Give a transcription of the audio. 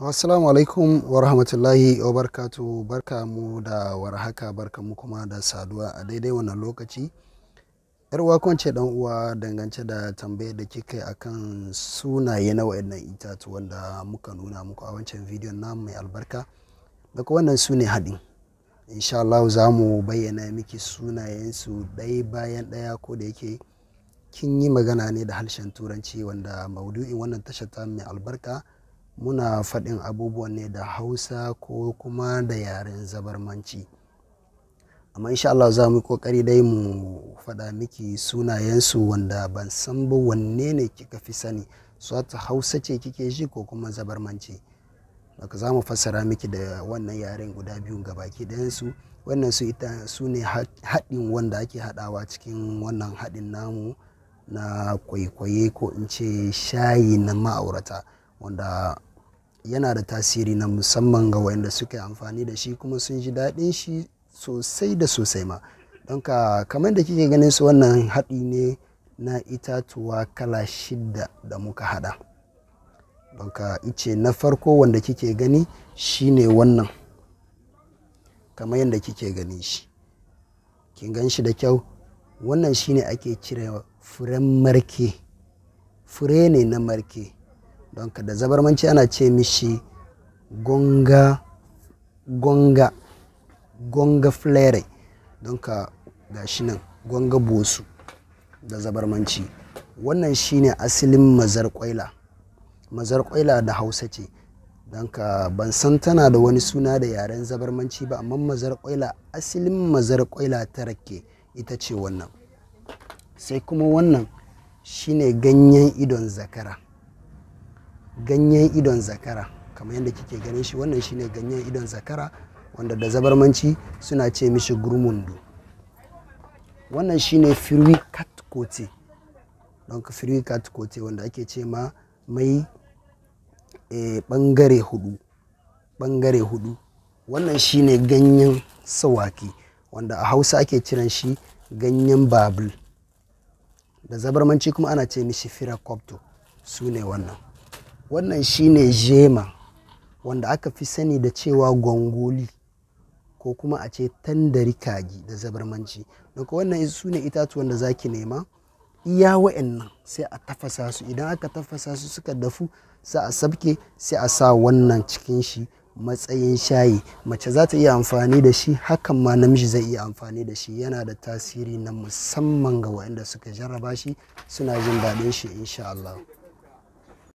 Assalamu alaikum wa rahmatullahi wa barkatu. Barka mu da warhaka, barka mu kuma da saduwa a daidai wannan lokaci. Yar uwa kwance dan uwa, dangance da tambayar da kika yi akan sunaye na wayannan itatu wanda muka nuna muku a wancan bidiyon namu mai albarka. Daga wannan su ne haɗin. Insha Allah za mu bayyana miki sunayensu ɗaya bayan ɗaya, ko da yake kin yi magana ne da harshen turanci, wanda maudu'in wannan tashar ta mai albarka muna faɗin abubuwan ne da Hausa ko kuma da yaren zabarmanci. Amma insha Allah za mu yi ƙoƙari dai mu faɗa miki sunayensu, wanda ban san ba wanne ne kika fi sani, ta Hausa ce kike ji ko kuma zabarmanci. Daga za mu fassara miki da wannan yaren guda biyun gabaki ɗayansu. Wannan su ne haɗin wanda ake haɗawa cikin wannan haɗin namu na kwaikwaye, ko in ce shayi na ma'aurata, wanda yana da tasiri na musamman ga wayanda suka yi amfani da shi kuma sun ji daɗin shi sosai da sosai ma. Don kamar da kike ganin su, wannan haɗi ne na itatuwa kala 6 da muka haɗa. Don ice na farko wanda kike gani shine wannan, kamar yadda kike gani shi, kin gan shi da kyau. Wannan shine ake cire furen marke, fure ne na marke. Don da zabarmanci ana ce mishi gonga flere. Don ga shi nan gonga bosu da zabarmanci. Wannan shine asalin mazar kwaila da Hausa ce. Don ban san tana da wani suna da yaren zabarmanci ba, amma mazar kwaila, asalin mazar kwaila ta rake ita ce wannan. Sai kuma wannan shine ganyen idon zakara. Ganyen idon zakara kamar yadda kike ganin shi, wannan shine ganyen idon zakara, wanda da zabarmanci suna ce mishi gurmundu. Wannan shine firwi katkote. Don firwi katkote wanda ake ce ma mai bangare hudu. Wannan shine ganyen sawaki, wanda a Hausa ake kiran shi ganyen babul. Da zabarmanci kuma ana ce mishi firakopto. Su ne wannan. Wannan shine jema, wanda aka fi sani da cewa gwangoli, ko kuma a ce tandari kagi da zabarmanci. Don wannan su ne itatuwan da zaki nema. Iya wa'annan sai a tafasa su. Idan aka tafasa su suka dafu, sai a sabke, sai a sa wannan cikin shi matsayin shayi. Mace za ta iya amfani da shi, hakan ma namiji zai iya amfani da shi. Yana da tasiri na musamman ga waɗanda suka jarraba shi, suna jin daɗin shi insha Allah.